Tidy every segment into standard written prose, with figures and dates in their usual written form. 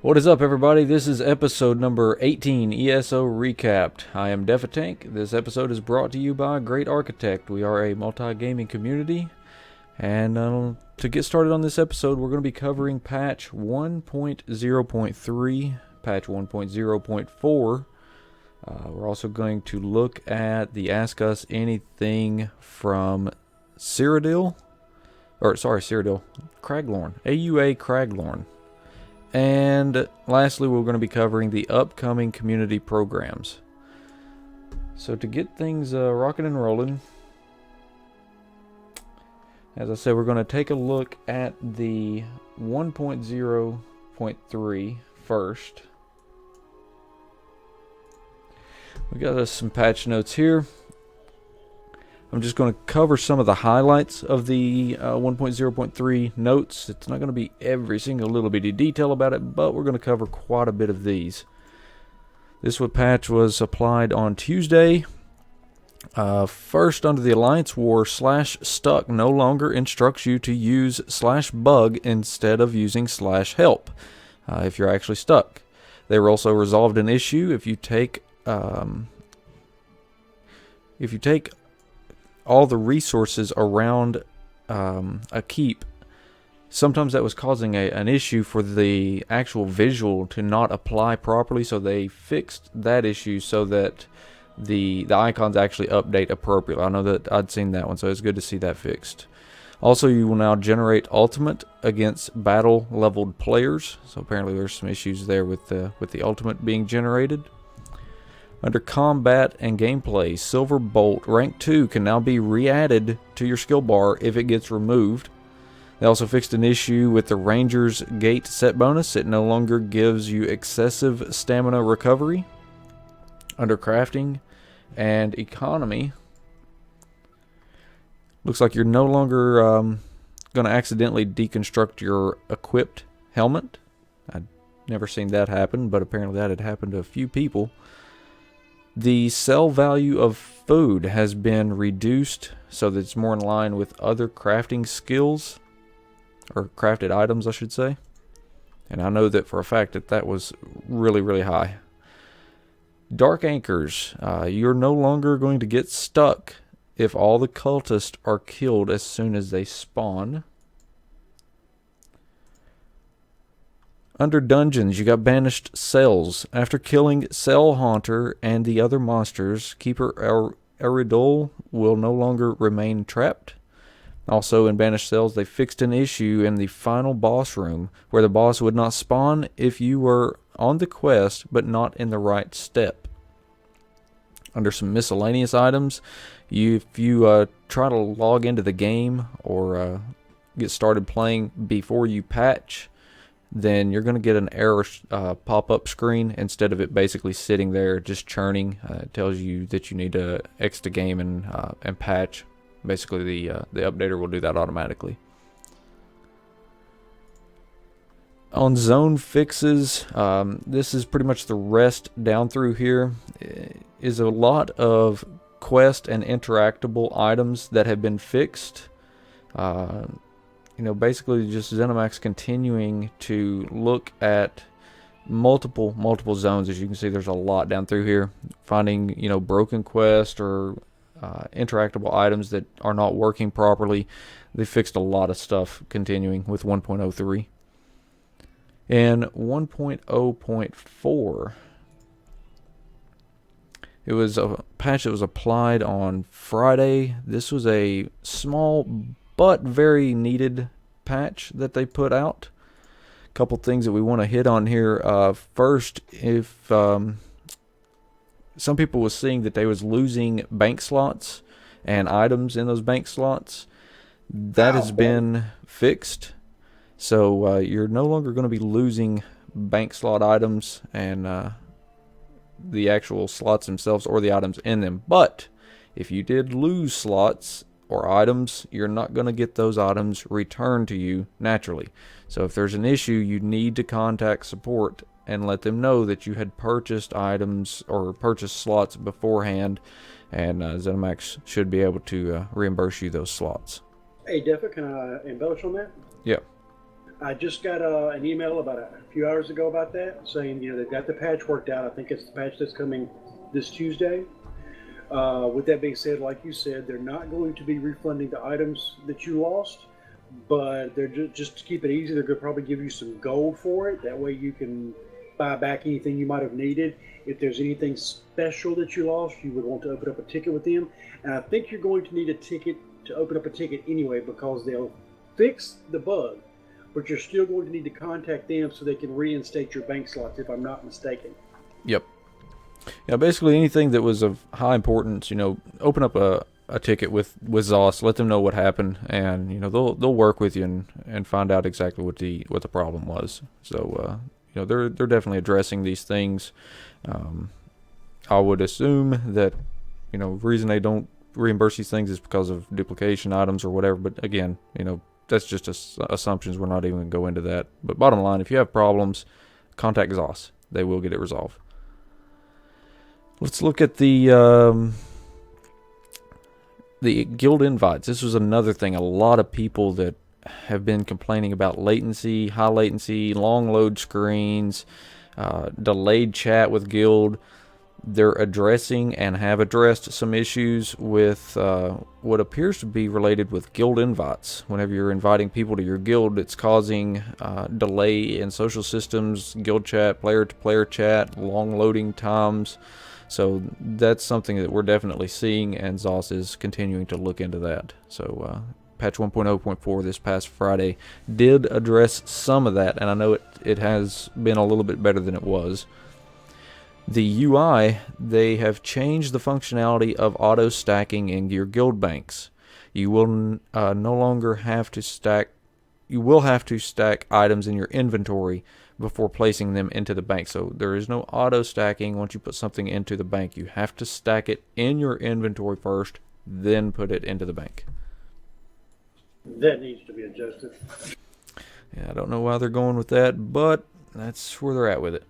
What is up, everybody? This is episode number 18, ESO Recapped. I am Defatank. This episode is brought to you by Great Architect. We are a multi-gaming community. And to get started on this episode, we're going to be covering patch 1.0.3, patch 1.0.4. We're also going to look at the Ask Us Anything from Cyrodiil. Craglorn. AuA Craglorn. And lastly, we're going to be covering the upcoming community programs. So to get things rocking and rolling, as I said, we're going to take a look at the 1.0.3 first. We got us some patch notes here. I'm just going to cover some of the highlights of the 1.0.3 notes. It's not going to be every single little bitty detail about it, but we're going to cover quite a bit of these. This patch was applied on Tuesday. First, under the Alliance War, /stuck no longer instructs you to use /bug instead of using /help if you're actually stuck. They also resolved an issue if you take all the resources around a keep. Sometimes that was causing an issue for the actual visual to not apply properly, so they fixed that issue so that the icons actually update appropriately. I know that I'd seen that one, so it's good to see that fixed. Also, you will now generate ultimate against battle leveled players, so apparently there's some issues there with the ultimate being generated. Under combat and gameplay, Silver Bolt rank 2 can now be re-added to your skill bar if it gets removed. They also fixed an issue with the Ranger's Gate set bonus. It no longer gives you excessive stamina recovery. Under crafting and economy, looks like you're no longer going to accidentally deconstruct your equipped helmet. I'd never seen that happen, but apparently that had happened to a few people. The sell value of food has been reduced so that it's more in line with other crafting skills, or crafted items, I should say. And I know that for a fact that was really, really high. Dark Anchors. You're no longer going to get stuck if all the cultists are killed as soon as they spawn. Under dungeons, you got banished cells. After killing Cell Haunter and the other monsters, Keeper Eridol will no longer remain trapped. Also, in banished cells, they fixed an issue in the final boss room where the boss would not spawn if you were on the quest but not in the right step. Under some miscellaneous items, if you try to log into the game or get started playing before you patch, then you're going to get an error pop-up screen instead of it basically sitting there just churning. It tells you that you need to exit the game and patch. Basically, the updater will do that automatically. On zone fixes, this is pretty much the rest down through here. Is a lot of quest and interactable items that have been fixed. Basically just ZeniMax continuing to look at multiple zones. As you can see, there's a lot down through here. Finding, broken quest or interactable items that are not working properly. They fixed a lot of stuff continuing with 1.03. In 1.0.4, it was a patch that was applied on Friday. This was a small but very needed patch that they put out. A couple things that we want to hit on here. First, if some people was seeing that they was losing bank slots and items in those bank slots, that has been fixed. So you're no longer going to be losing bank slot items and the actual slots themselves or the items in them. But if you did lose slots or items, you're not going to get those items returned to you naturally. So if there's an issue, you need to contact support and let them know that you had purchased items or purchased slots beforehand, and ZeniMax should be able to reimburse you those slots. Hey, Defa, can I embellish on that? Yeah. I just got an email about a few hours ago about that, saying they've got the patch worked out. I think it's the patch that's coming this Tuesday. With that being said, like you said, they're not going to be refunding the items that you lost, but they're just to keep it easy. They're going to probably give you some gold for it. That way you can buy back anything you might have needed. If there's anything special that you lost, you would want to open up a ticket with them. And I think you're going to need a ticket to open up a ticket anyway because they'll fix the bug, but you're still going to need to contact them so they can reinstate your bank slots, if I'm not mistaken. Yep. Yeah, basically anything that was of high importance, open up a ticket with ZOS, let them know what happened, and they'll work with you and find out exactly what the problem was. So they're definitely addressing these things. I would assume that the reason they don't reimburse these things is because of duplication items or whatever. But again, that's just assumptions. We're not even going to go into that. But bottom line, if you have problems, contact ZOS. They will get it resolved. Let's look at the guild invites. This was another thing. A lot of people that have been complaining about latency, high latency, long load screens, delayed chat with guild. They're addressing and have addressed some issues with what appears to be related with guild invites. Whenever you're inviting people to your guild, it's causing delay in social systems, guild chat, player-to-player chat, long loading times. So that's something that we're definitely seeing, and ZOS is continuing to look into that. So patch 1.0.4 this past Friday did address some of that, and I know it has been a little bit better than it was. The UI, they have changed the functionality of auto stacking in your guild banks. You will no longer have to stack. You will have to stack items in your inventory before placing them into the bank. So there is no auto stacking once you put something into the bank. You have to stack it in your inventory first, then put it into the bank. That needs to be adjusted. Yeah, I don't know why they're going with that, but that's where they're at with it.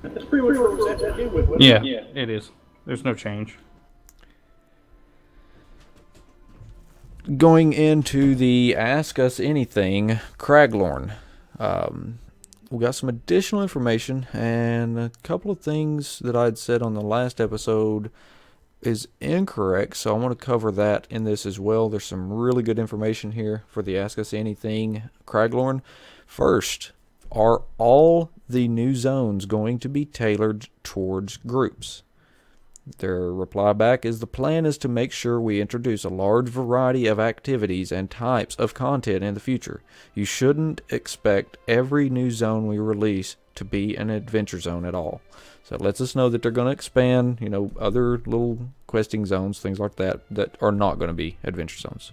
That's pretty much what it was at to begin with. Yeah, it is. There's no change. Going into the Ask Us Anything, Craglorn. We got some additional information, and a couple of things that I'd said on the last episode is incorrect, so I want to cover that in this as well. There's some really good information here for the Ask Us Anything, Craglorn. First, are all the new zones going to be tailored towards groups? Their reply back is the plan is to make sure we introduce a large variety of activities and types of content in the future. You shouldn't expect every new zone we release to be an adventure zone at all. So it lets us know that they're going to expand, other little questing zones, things like that are not going to be adventure zones.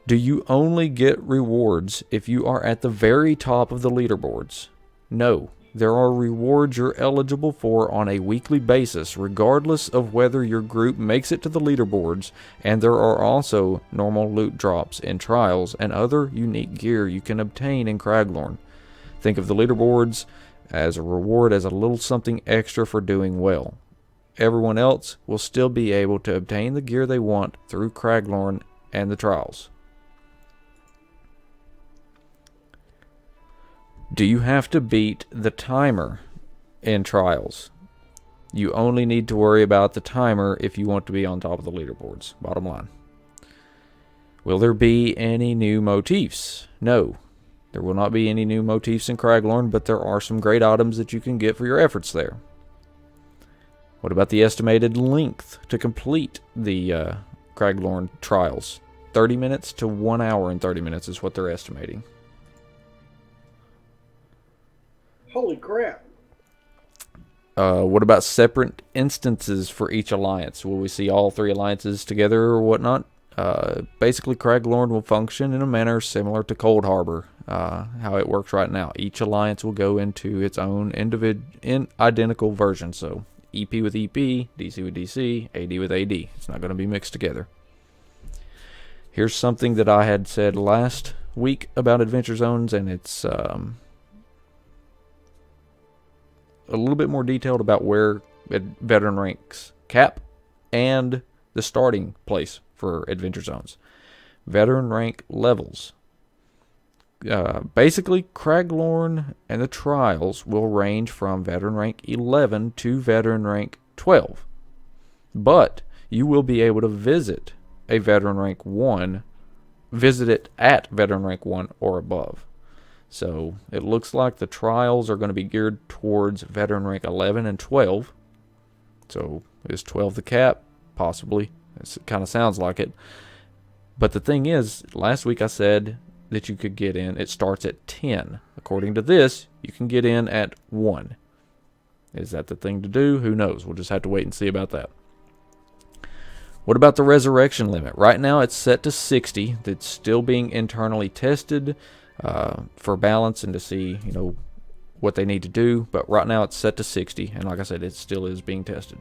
Do you only get rewards if you are at the very top of the leaderboards? No. There are rewards you're eligible for on a weekly basis, regardless of whether your group makes it to the leaderboards, and there are also normal loot drops in trials and other unique gear you can obtain in Craglorn. Think of the leaderboards as a reward, as a little something extra for doing well. Everyone else will still be able to obtain the gear they want through Craglorn and the trials. Do you have to beat the timer in trials? You only need to worry about the timer if you want to be on top of the leaderboards, bottom line. Will there be any new motifs? No. There will not be any new motifs in Craglorn, but there are some great items that you can get for your efforts there. What about the estimated length to complete the Craglorn trials? 30 minutes to 1 hour and 30 minutes is what they're estimating. Holy crap. What about separate instances for each alliance? Will we see all three alliances together or whatnot? Basically, Craglorn will function in a manner similar to Cold Harbor, how it works right now. Each alliance will go into its own identical version. So EP with EP, DC with DC, AD with AD. It's not going to be mixed together. Here's something that I had said last week about Adventure Zones, and it's a little bit more detailed about where veteran ranks cap and the starting place for Adventure Zones. Veteran rank levels. basically, Craglorn and the trials will range from veteran rank 11 to veteran rank 12. But you will be able to visit a veteran rank 1, visit it at veteran rank 1 or above. So it looks like the trials are going to be geared towards veteran rank 11 and 12. So is 12 the cap? Possibly. It kind of sounds like it. But the thing is, last week I said that you could get in. It starts at 10. According to this, you can get in at 1. Is that the thing to do? Who knows? We'll just have to wait and see about that. What about the resurrection limit? Right now it's set to 60. That's still being internally tested for balance and to see, what they need to do. But right now it's set to 60. And like I said, it still is being tested.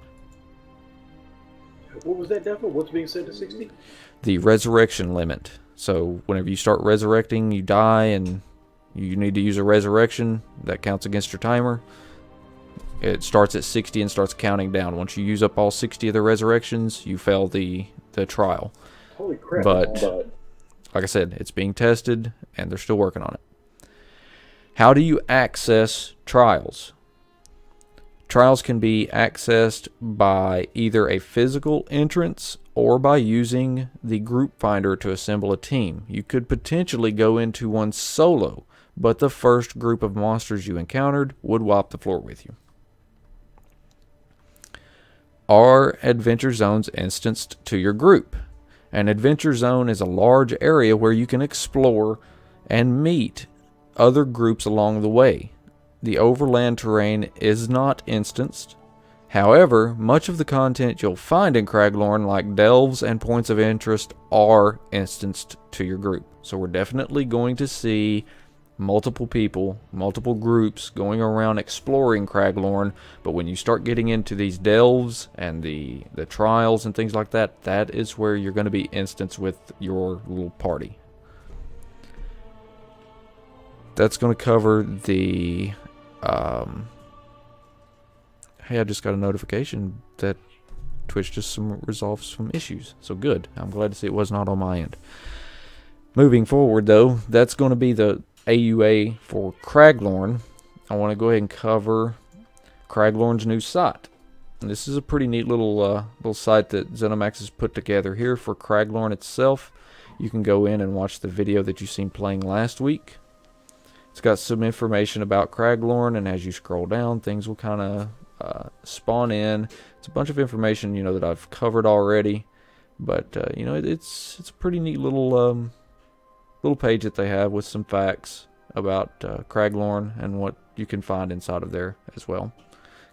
What was that, Duffel? What's being set to 60? The resurrection limit. So whenever you start resurrecting, you die and you need to use a resurrection. That counts against your timer. It starts at 60 and starts counting down. Once you use up all 60 of the resurrections, you fail the trial. Holy crap. But like I said, it's being tested and they're still working on it. How do you access trials? Trials can be accessed by either a physical entrance or by using the group finder to assemble a team. You could potentially go into one solo, but the first group of monsters you encountered would wipe the floor with you. Are adventure zones instanced to your group? An adventure zone is a large area where you can explore and meet other groups along the way. The overland terrain is not instanced. However, much of the content you'll find in Craglorn, like delves and points of interest, are instanced to your group. So we're definitely going to see multiple people, multiple groups going around exploring Craglorn. But when you start getting into these delves and the trials and things like that, that is where you're going to be instanced with your little party. That's going to cover the... hey, I just got a notification that Twitch just resolved some issues. So good. I'm glad to see it was not on my end. Moving forward, though, that's going to be the AuA for Craglorn. I want to go ahead and cover Craglorn's new site. And this is a pretty neat little site that ZeniMax has put together here for Craglorn itself. You can go in and watch the video that you seen playing last week. It's got some information about Craglorn, and as you scroll down, things will kind of spawn in. It's a bunch of information, that I've covered already, but it's a pretty neat little page that they have with some facts about Craglorn and what you can find inside of there as well.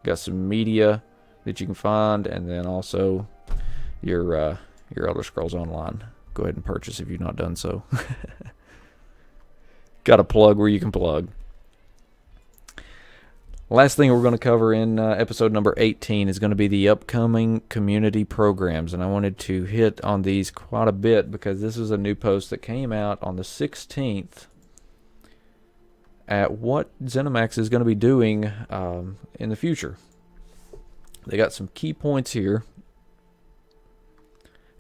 Got some media that you can find, and then also your Elder Scrolls Online. Go ahead and purchase if you've not done so. Got a plug where you can plug. Last thing we're going to cover in episode number 18 is going to be the upcoming community programs. And I wanted to hit on these quite a bit because this is a new post that came out on the 16th at what ZeniMax is going to be doing in the future. They got some key points here.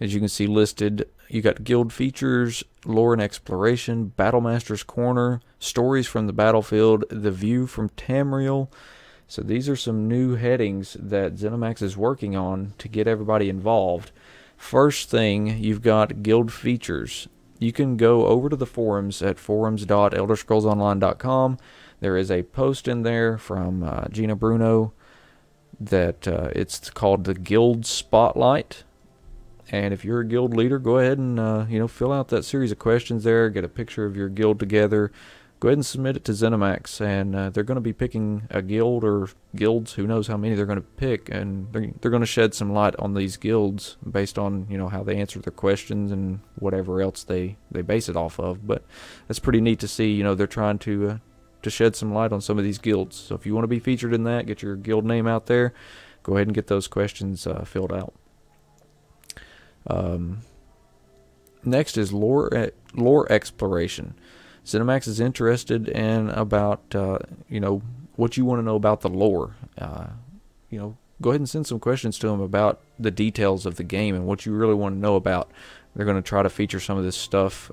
As you can see listed, you got guild features, lore and exploration, Battlemaster's Corner, stories from the battlefield, the view from Tamriel. So these are some new headings that ZeniMax is working on to get everybody involved. First thing, you've got guild features. You can go over to the forums at forums.elderscrollsonline.com. There is a post in there from Gina Bruno that it's called the Guild Spotlight. And if you're a guild leader, go ahead and fill out that series of questions there. Get a picture of your guild together. Go ahead and submit it to ZeniMax, and they're going to be picking a guild or guilds. Who knows how many they're going to pick, and they're going to shed some light on these guilds based on how they answer their questions and whatever else they base it off of. But that's pretty neat to see. They're trying to shed some light on some of these guilds. So if you want to be featured in that, get your guild name out there. Go ahead and get those questions filled out. Next is lore exploration. ZeniMax is interested in about what you want to know about the lore. Go ahead and send some questions to them about the details of the game and what you really want to know about. They're going to try to feature some of this stuff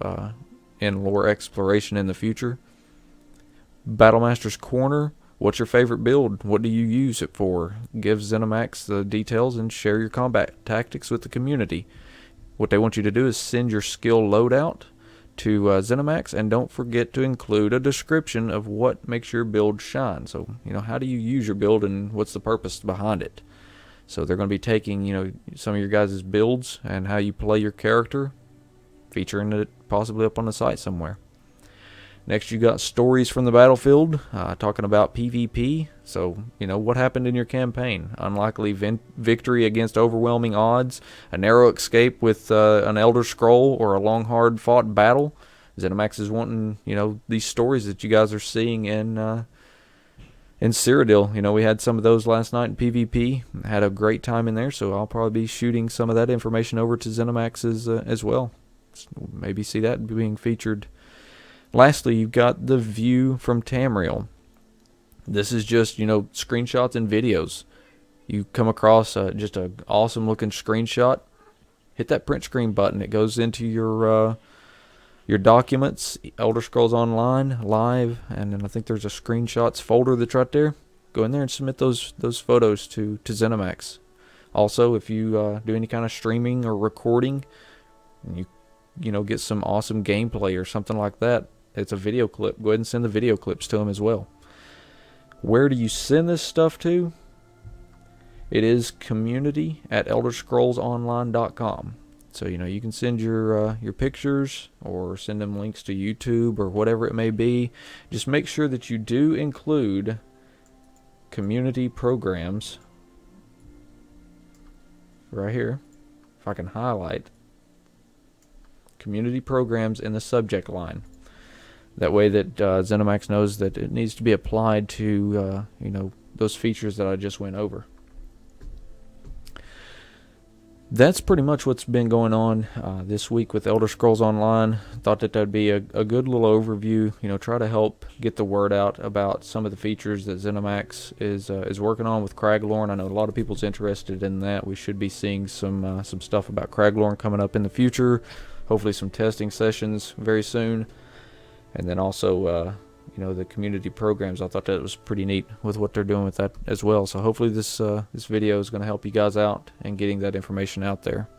in lore exploration in the future. Battlemaster's Corner. What's your favorite build? What do you use it for? Give ZeniMax the details and share your combat tactics with the community. What they want you to do is send your skill loadout to ZeniMax, and don't forget to include a description of what makes your build shine. So, how do you use your build and what's the purpose behind it? So they're going to be taking, some of your guys' builds and how you play your character, featuring it possibly up on the site somewhere. Next, you got Stories from the Battlefield, talking about PvP. So, what happened in your campaign? Unlikely victory against overwhelming odds, a narrow escape with an Elder Scroll, or a long, hard-fought battle. ZeniMax is wanting, these stories that you guys are seeing in Cyrodiil. We had some of those last night in PvP. Had a great time in there, so I'll probably be shooting some of that information over to ZeniMax as well. Maybe see that being featured. Lastly, you've got the view from Tamriel. This is just, screenshots and videos. You come across just an awesome looking screenshot. Hit that print screen button. It goes into your documents, Elder Scrolls Online, Live, and then I think there's a screenshots folder that's right there. Go in there and submit those photos to ZeniMax. Also, if you do any kind of streaming or recording, and you get some awesome gameplay or something like that, it's a video clip. Go ahead and send the video clips to them as well. Where do you send this stuff to? It is community@elderscrollsonline.com. So, you can send your pictures or send them links to YouTube or whatever it may be. Just make sure that you do include community programs right here. If I can highlight community programs in the subject line. That way that ZeniMax knows that it needs to be applied to, those features that I just went over. That's pretty much what's been going on this week with Elder Scrolls Online. Thought that would be a good little overview. Try to help get the word out about some of the features that ZeniMax is working on with Craglorn. I know a lot of people's interested in that. We should be seeing some stuff about Craglorn coming up in the future. Hopefully some testing sessions very soon. And then also, the community programs. I thought that was pretty neat with what they're doing with that as well. So hopefully this video is going to help you guys out in getting that information out there.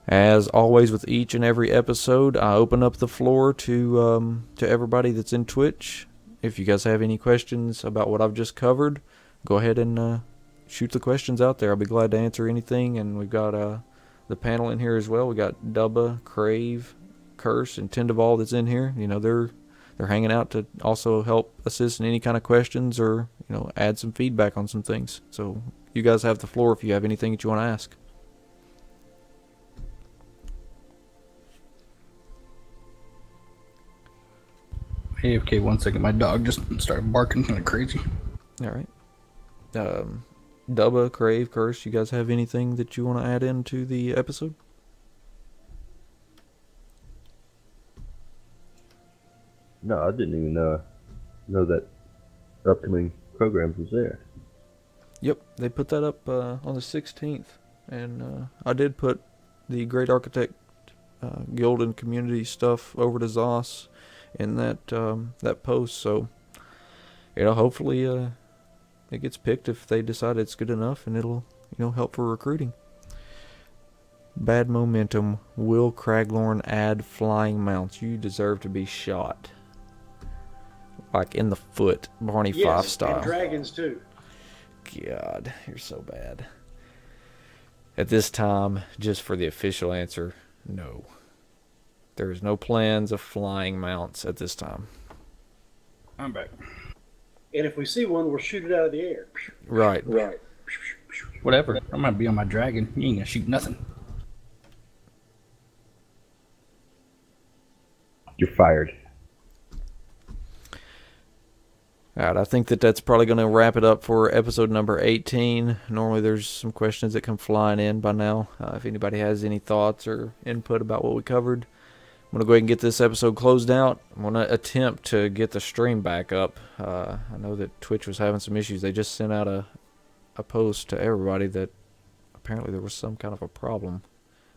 As always with each and every episode, I open up the floor to everybody that's in Twitch. If you guys have any questions about what I've just covered, go ahead and shoot the questions out there. I'll be glad to answer anything. And we've got the panel in here as well. We got Dubba, Crave, Curse, and Tendaval that's in here. They're hanging out to also help assist in any kind of questions or add some feedback on some things. So you guys have the floor if you have anything that you want to ask. Hey, okay, 1 second. My dog just started barking kind of crazy. All right. Dubba, Crave, Curse, you guys have anything that you want to add into the episode? No, I didn't even know that upcoming programs was there. Yep, they put that up on the 16th, and I did put the Great Architect Guild and community stuff over to Zos in that post. So, hopefully it gets picked if they decide it's good enough, and it'll help for recruiting. Bad momentum. Will Craglorn add flying mounts? You deserve to be shot. Like in the foot, Barney Fife style. And dragons too. God, you're so bad. At this time, just for the official answer, no. There is no plans of flying mounts at this time. I'm back. And if we see one, we'll shoot it out of the air. Right. Whatever. I'm gonna be on my dragon. You ain't gonna shoot nothing. You're fired. Alright, I think that's probably going to wrap it up for episode number 18. Normally there's some questions that come flying in by now. If anybody has any thoughts or input about what we covered, I'm going to go ahead and get this episode closed out. I'm going to attempt to get the stream back up. I know that Twitch was having some issues. They just sent out a post to everybody that apparently there was some kind of a problem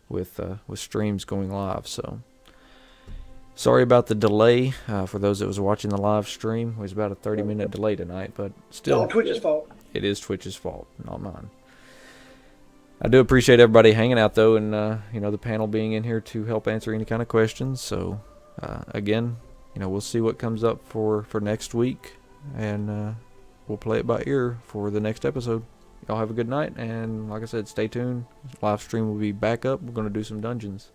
with streams going live. So Sorry about the delay for those that was watching the live stream. It was about a 30-minute delay tonight, but still, all Twitch's fault. it is Twitch's fault, not mine. I do appreciate everybody hanging out, though, and the panel being in here to help answer any kind of questions. So, again, we'll see what comes up for next week, and we'll play it by ear for the next episode. Y'all have a good night, and like I said, stay tuned. Live stream will be back up. We're going to do some dungeons.